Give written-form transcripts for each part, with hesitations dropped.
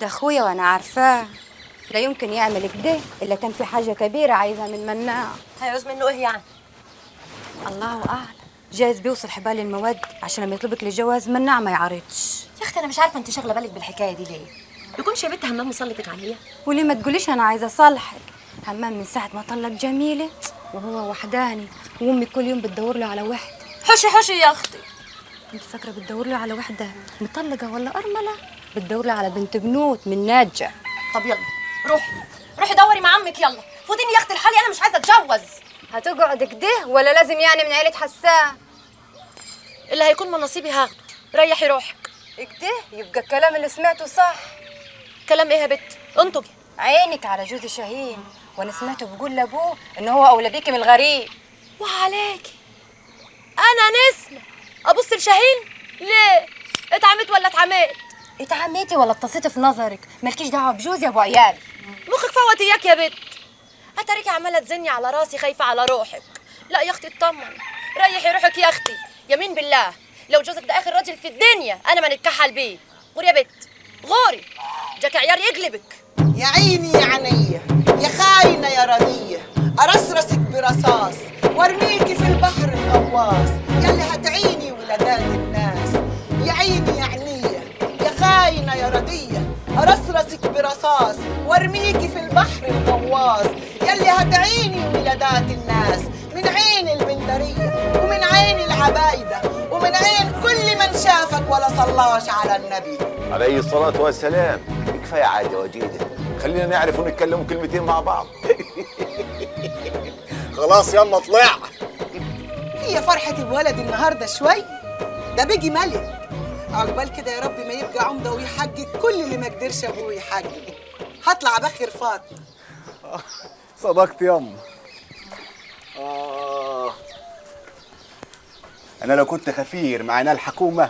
ده اخويا وانا عارفاه، لا يمكن يعمل كده الا كان في حاجه كبيره عايزها من مناع. هيعوز منه ايه يعني؟ الله اعلم، جايز بيوصل حبال المواد عشان لما يطلبك للجواز مناع ما يعرضش. يا اختي انا مش عارفه انت شاغله بالك بالحكايه دي ليه؟ يكونش يا بنت همام مسلطك عليا؟ وليه ما تقوليش انا عايزه اصالحك؟ همام من ساعه ما طلق جميله وهو وحداني، وامي كل يوم بتدور له على وحده. حشي حشي يا اختي. انت فاكره بتدور له على وحده مطلقه ولا ارمله؟ بتدور له على بنت بنوت من ناجه. طب يلا روحي دوري مع عمك، يلا فوتيني يا اختي الحالي، انا مش عايزه اتجوز. هتقعد كده ولا لازم يعني من عيله حسان؟ اللي هيكون من نصيبي هاخده، ريحي روحك. كده يبقى الكلام اللي سمعته صح. كلام ايه يا بت؟ انطقي. عينك على جوزي شاهين، وانا سمعته بيقول لابوه ان هو اولى بيكي من الغريب. وعليكي انا نسمه ابص لشاهين ليه؟ اتعمت ولا اتعمت؟ اتعميتي ولا اتصيتي في نظرك؟ مالكيش دعوه بجوزي يا ابو عيال. مخك فوت اياك يا بت. اتاريكي عماله تزني على راسي خايفه على روحك. لا يا اختي اطمني، ريحي روحك يا اختي. يمين بالله لو جوزك ده اخر راجل في الدنيا انا ما نتكحل بيه. غوري يا بت غوري، جاك عيار يقلبك. يا عيني يا عينيا يا خاينه يا رديه، ارصرصك برصاص وارميكي في البحر الغواص، يلي هتعيني ولادات الناس. يا عيني يا عينيا يا خاينه يا رديه، ارصرصك برصاص وارميكي في البحر الغواص، يلي هتعيني ولادات الناس. من عين البندريه ومن عين العبايده ومن عين كل من شافك ولا صلاش على النبي عليه الصلاة والسلام. كفاية عادة وجيدة، خلينا نعرف ونتكلموا كلمتين مع بعض. خلاص يلا طلع. هي فرحة الولد النهارده شوي، ده بيجي ملك. عقبال كده يا رب ما يبقى عمده ويحقق كل اللي ما قدرش ابوه يحقق. هطلع ابخر فاطمه. صدقت يما. انا لو كنت خفير مع عينين الحكومه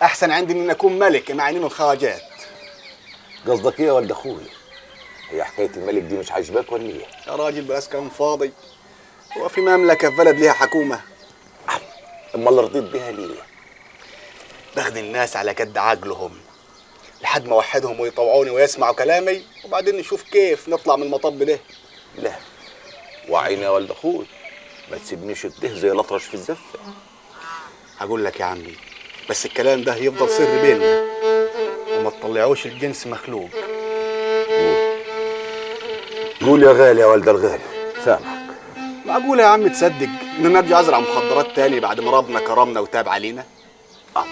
احسن عندي من ان اكون ملك مع عينين الخواجات. قصدك ايه يا ولد اخوي؟ هي حكاية الملك دي مش عاجباك ولا ايه؟ يا راجل بس كلام فاضي. هو في مملكه في بلد ليها حكومه؟ امال رضيت بيها ليه؟ باخد الناس على قد عقلهم لحد ما اوحدهم ويطوعوني ويسمعوا كلامي، وبعدين نشوف كيف نطلع من المطب ده. لا وعيني يا ولد اخوي، ما تسيبنيش كده زي الاطرش في الزفه. هقول لك يا عمي، بس الكلام ده يفضل سر بيننا وما تطلعوش الجنس مخلوق. قول يا غالي يا ولد الغالي، سامحك. معقولة يا عم تصدق إن نرجع أزرع مخدرات تاني بعد ما ربنا كرمنا وتاب علينا؟ الله،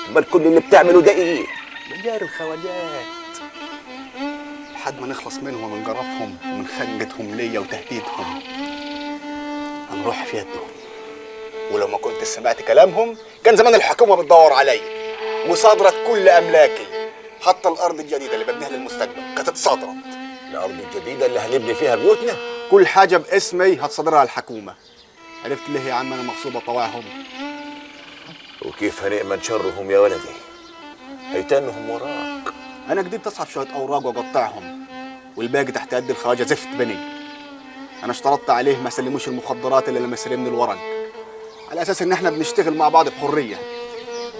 امال كل اللي بتعمله ده ايه؟ بنجار الخواجات لحد ما نخلص منهم ومن جرفهم ومن خنقتهم ليا وتهديدهم. هنروح في يدهم، ولو ما كنت سمعت كلامهم كان زمان الحكومة بتدور عليا وصادرت كل أملاكي، حتى الأرض الجديدة اللي ببنيها للمستقبل كانت اتصادرت. الارض الجديده اللي هنبني فيها بيوتنا؟ كل حاجة باسمي هتصدرها الحكومة. عرفت ليه يا عم أنا مغصوبة طواعهم؟ وكيف هنأمن شرهم يا ولدي؟ هيتنهم وراك. أنا قدرت أسحب شوية أوراق وأقطعهم والباقي تحت يد الخواجة زفت بني. أنا اشترطت عليه ما سلموش المخدرات إلا لما يسلمني الورق، على أساس إن إحنا بنشتغل مع بعض بحرية.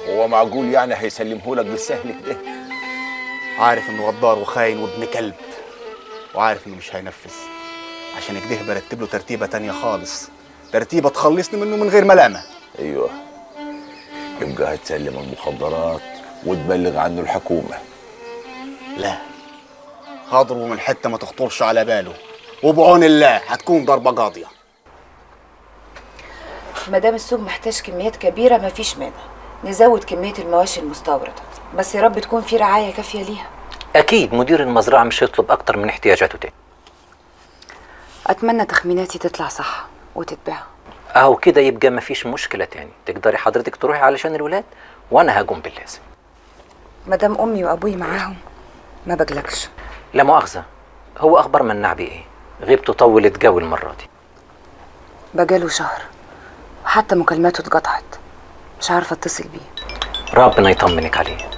هو معقول يعني هيسلمهولك بالسهل كده؟ عارف إنه غدار وخاين وابن كلب، وعارف إنه مش هينفذ. عشان كده برتب له ترتيبة تانية خالص، ترتيبة تخلصني منه من غير ملامة. ايوه، يبقى هتسلم المخدرات وتبلغ عنه الحكومة. لا، هضربه من حتة ما تخطرش على باله، وبعون الله هتكون ضربة قاضية. ما دام السوق محتاج كميات كبيرة مفيش مانع نزود كمية المواشي المستوردة، بس يا رب تكون في رعاية كافية ليها. أكيد مدير المزرعة مش هيطلب أكتر من احتياجاته تاني. أتمنى تخميناتي تطلع صح وتتباع. أهو كده يبقى مفيش مشكلة تاني، تقدري حضرتك تروحي علشان الولاد وأنا هقوم باللازم. ما دام أمي وأبوي معاهم ما بقلقش. لا مؤاخذة، هو أخبار مناع بيه إيه؟ غيبته طولت قوي المرة دي. بقاله شهر وحتى مكالماته اتقطعت، مش عارفة اتصل بيه. ربنا يطمنك عليه.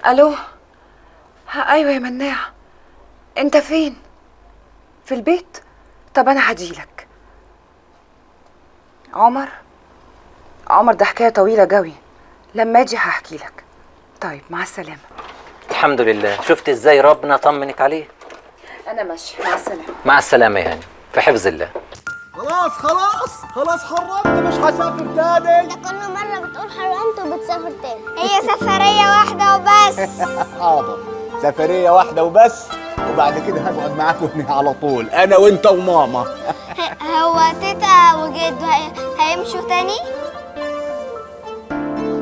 الو. ايوه يا مناع، انت فين؟ في البيت؟ طب انا هجيلك. عمر عمر ده حكايه طويله قوي، لما اجي هحكي لك. طيب مع السلامه. الحمد لله. شفت ازاي ربنا طمنك عليه؟ انا ماشيه، مع السلامه. مع السلامه يا هاني، في حفظ الله. خلاص حرمت، مش هسافر تاني. ده كل مرة بتقول حرمت وبتسافر تاني. هي سفرية واحدة وبس. حاضر، سفرية واحدة وبس، وبعد كده هقعد معاكم هنا على طول، أنا وأنت وماما. هو تيتا وجد هيمشوا تاني؟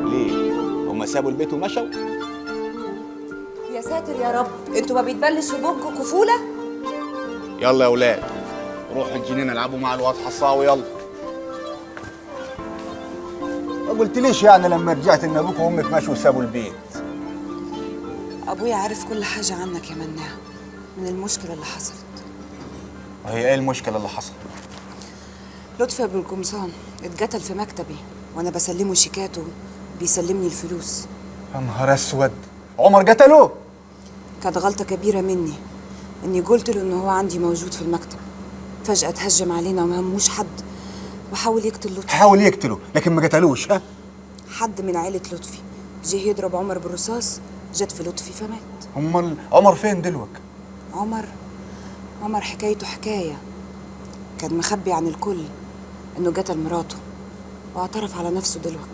ليه؟ هما سابوا البيت ومشوا؟ يا ساتر يا رب، انتوا ما بيتبلش في بوكوا كفوله؟ يلا يا ولاد، روحوا الجنينة العبوا مع الواد حصاوي، يلا. ما قلتليش يعني لما رجعت إن أبوك وأمك مشوا وسابوا البيت؟ ابويا عارف كل حاجه عنك يا مناع، من المشكله اللي حصلت. وهي إيه المشكلة اللي حصلت؟ لطفي ابو القمصان اتقتل في مكتبي وانا بسلمه شيكاته، بيسلمني الفلوس. يا نهار أسود، عمر قتله؟ كانت غلطه كبيره مني اني قلت له ان هو عندي موجود في المكتب. فجاه اتهجم علينا وما هموش حد وحاول يقتل لطفي. حاول يقتله لكن ما قتلوش، ها؟ حد من عيله لطفي جه يضرب عمر بالرصاص، جت في لطفي فمات. أمال عمر فين دلوك؟ عمر حكايته حكايه، كان مخبي عن الكل انه قتل مراته، واعترف على نفسه دلوك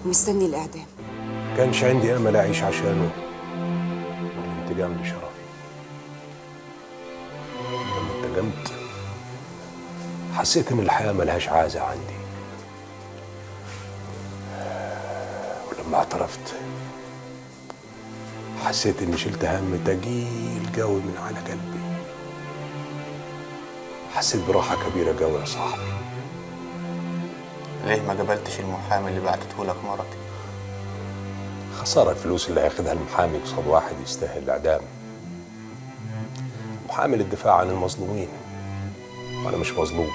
ومستني الاعدام. كانش عندي امل اعيش عشانه والانتقام لشرفي. لما انتقمت حسيت ان الحياه ملهاش عازه عندي، ولما اعترفت حسيت اني شلت هم تقيل قوي من على قلبي. حسيت براحه كبيره قوي يا صاحبي. ليه ما قبلتش المحامي اللي بعتته لك مرتي؟ خساره الفلوس اللي هياخدها المحامي قصاد واحد يستاهل الاعدام. محامي للدفاع عن المظلومين، وانا مش مظلوم.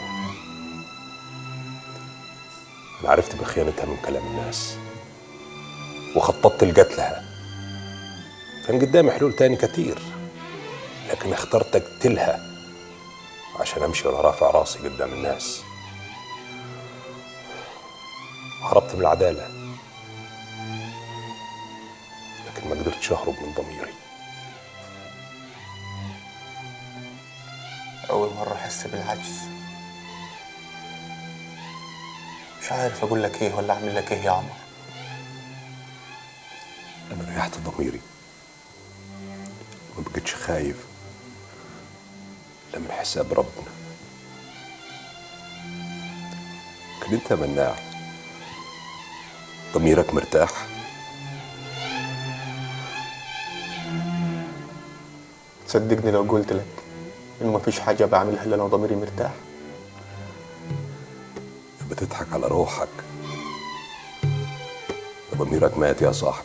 انا عرفت بخيانتها من كلام الناس وخططت لقتلها. كان قدامي حلول تاني كتير، لكن اخترت اقتلها عشان امشي وانا رافع راسي قدام الناس. هربت من العدالة، لكن ما قدرتش اهرب من ضميري. أول مرة أحس بالعجز، مش عارف أقول لك إيه ولا أعمل لك إيه يا عمر. أنا ريحت ضميري، ما بقتش خايف لا من حساب ربنا. لكن أنت مناع، ضميرك مرتاح؟ تصدقني لو قلت لك إنه مفيش حاجة بعملها إلا لو ضميري مرتاح؟ بتضحك على روحك. ضميرك مات يا صاحبي.